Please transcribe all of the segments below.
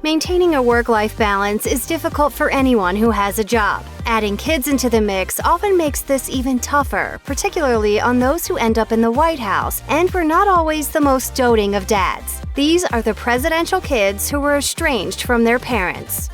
Maintaining a work-life balance is difficult for anyone who has a job. Adding kids into the mix often makes this even tougher, particularly on those who end up in the White House and were not always the most doting of dads. These are the presidential kids who were estranged from their parents.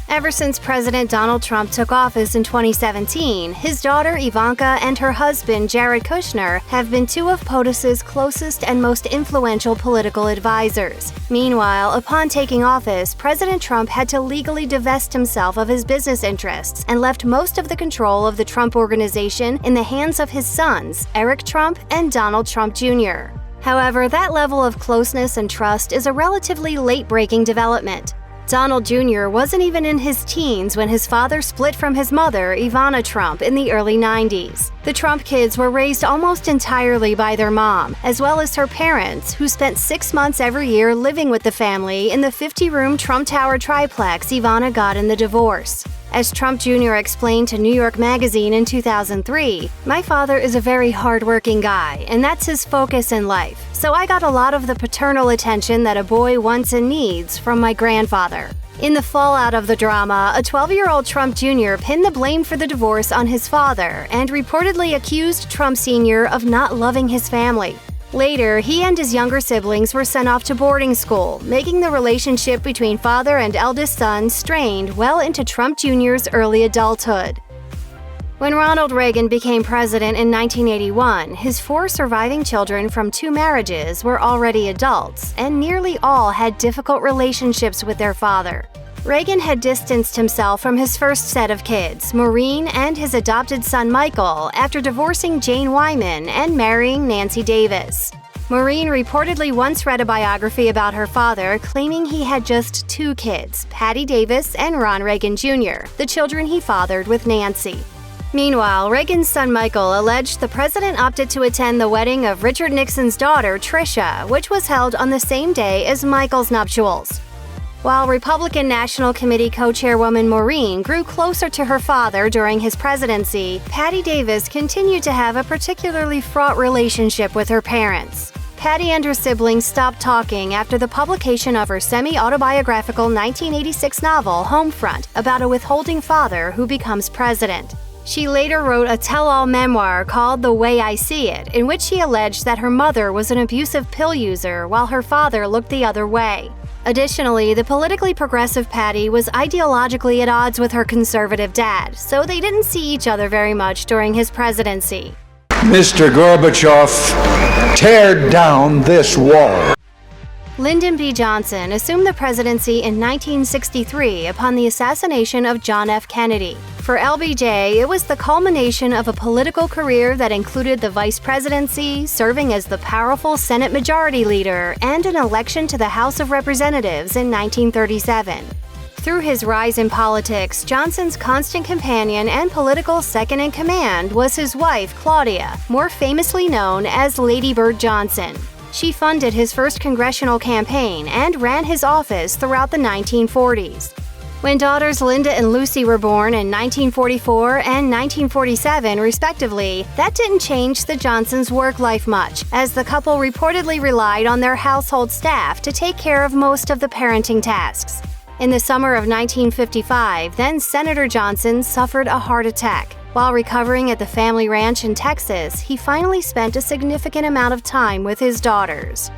Ever since President Donald Trump took office in 2017, his daughter Ivanka and her husband Jared Kushner have been two of POTUS's closest and most influential political advisors. Meanwhile, upon taking office, President Trump had to legally divest himself of his business interests and left most of the control of the Trump Organization in the hands of his sons, Eric Trump and Donald Trump Jr. However, that level of closeness and trust is a relatively late-breaking development. Donald Jr. wasn't even in his teens when his father split from his mother, Ivana Trump, in the early 90s. The Trump kids were raised almost entirely by their mom, as well as her parents, who spent 6 months every year living with the family in the 50-room Trump Tower triplex Ivana got in the divorce. As Trump Jr. explained to New York Magazine in 2003, "My father is a very hard-working guy, and that's his focus in life. So I got a lot of the paternal attention that a boy wants and needs from my grandfather." In the fallout of the drama, a 12-year-old Trump Jr. pinned the blame for the divorce on his father and reportedly accused Trump Sr. of not loving his family. Later, he and his younger siblings were sent off to boarding school, making the relationship between father and eldest son strained well into Trump Jr.'s early adulthood. When Ronald Reagan became president in 1981, his 4 surviving children from 2 marriages were already adults, and nearly all had difficult relationships with their father. Reagan had distanced himself from his first set of kids, Maureen and his adopted son Michael, after divorcing Jane Wyman and marrying Nancy Davis. Maureen reportedly once read a biography about her father claiming he had just 2 kids, Patty Davis and Ron Reagan Jr., the children he fathered with Nancy. Meanwhile, Reagan's son Michael alleged the president opted to attend the wedding of Richard Nixon's daughter, Tricia, which was held on the same day as Michael's nuptials. While Republican National Committee co-chairwoman Maureen grew closer to her father during his presidency, Patty Davis continued to have a particularly fraught relationship with her parents. Patty and her siblings stopped talking after the publication of her semi-autobiographical 1986 novel, Homefront, about a withholding father who becomes president. She later wrote a tell-all memoir called The Way I See It, in which she alleged that her mother was an abusive pill user while her father looked the other way. Additionally, the politically progressive Patty was ideologically at odds with her conservative dad, so they didn't see each other very much during his presidency. Mr. Gorbachev, tear down this wall. Lyndon B. Johnson assumed the presidency in 1963 upon the assassination of John F. Kennedy. For LBJ, it was the culmination of a political career that included the vice presidency, serving as the powerful Senate Majority Leader, and an election to the House of Representatives in 1937. Through his rise in politics, Johnson's constant companion and political second-in-command was his wife, Claudia, more famously known as Lady Bird Johnson. She funded his first congressional campaign and ran his office throughout the 1940s. When daughters Linda and Lucy were born in 1944 and 1947, respectively, that didn't change the Johnsons' work life much, as the couple reportedly relied on their household staff to take care of most of the parenting tasks. In the summer of 1955, then Senator Johnson suffered a heart attack. While recovering at the family ranch in Texas, he finally spent a significant amount of time with his daughters.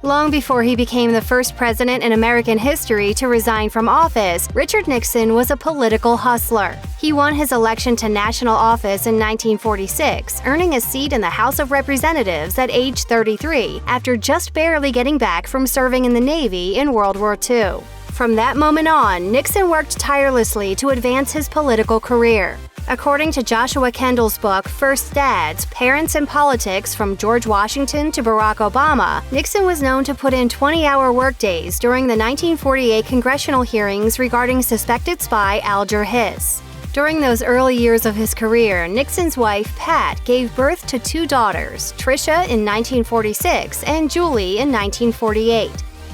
Long before he became the first president in American history to resign from office, Richard Nixon was a political hustler. He won his election to national office in 1946, earning a seat in the House of Representatives at age 33, after just barely getting back from serving in the Navy in World War II. From that moment on, Nixon worked tirelessly to advance his political career. According to Joshua Kendall's book, First Dads, Parents and Politics from George Washington to Barack Obama, Nixon was known to put in 20-hour workdays during the 1948 congressional hearings regarding suspected spy Alger Hiss. During those early years of his career, Nixon's wife, Pat, gave birth to 2 daughters, Tricia in 1946 and Julie in 1948.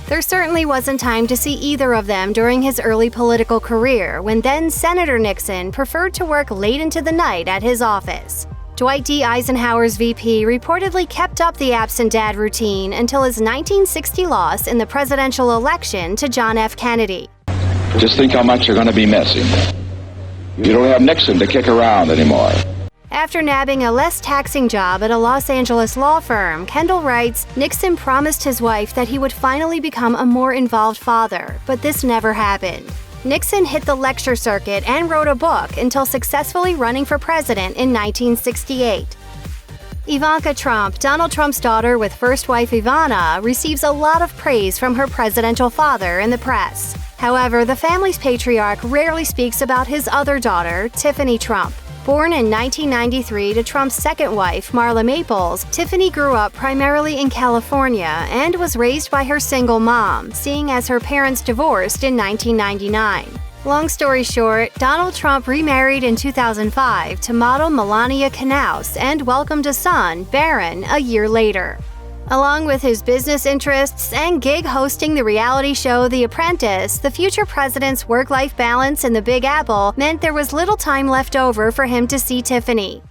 There certainly wasn't time to see either of them during his early political career, when then Senator Nixon preferred to work late into the night at his office. Dwight D. Eisenhower's VP reportedly kept up the absent dad routine until his 1960 loss in the presidential election to John F. Kennedy. Just think how much you're going to be missing. You don't have Nixon to kick around anymore. After nabbing a less taxing job at a Los Angeles law firm, Kendall writes, Nixon promised his wife that he would finally become a more involved father, but this never happened. Nixon hit the lecture circuit and wrote a book until successfully running for president in 1968. Ivanka Trump, Donald Trump's daughter with first wife Ivana, receives a lot of praise from her presidential father in the press. However, the family's patriarch rarely speaks about his other daughter, Tiffany Trump. Born in 1993 to Trump's second wife, Marla Maples, Tiffany grew up primarily in California and was raised by her single mom, seeing as her parents divorced in 1999. Long story short, Donald Trump remarried in 2005 to model Melania Knauss and welcomed a son, Barron, a year later. Along with his business interests and gig hosting the reality show The Apprentice, the future president's work-life balance in the Big Apple meant there was little time left over for him to see Tiffany.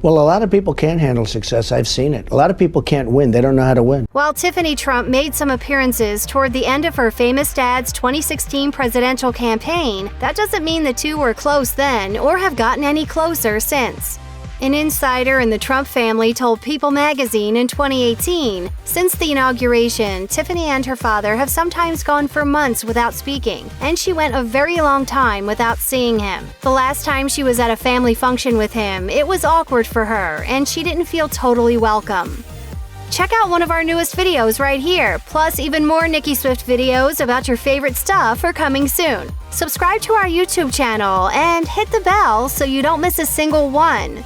Well, a lot of people can't handle success. I've seen it. A lot of people can't win. They don't know how to win. While Tiffany Trump made some appearances toward the end of her famous dad's 2016 presidential campaign, that doesn't mean the two were close then or have gotten any closer since. An insider in the Trump family told People magazine in 2018, since the inauguration, Tiffany and her father have sometimes gone for months without speaking, and she went a very long time without seeing him. The last time she was at a family function with him, it was awkward for her, and she didn't feel totally welcome. Check out one of our newest videos right here, plus even more Nicki Swift videos about your favorite stuff are coming soon. Subscribe to our YouTube channel and hit the bell so you don't miss a single one.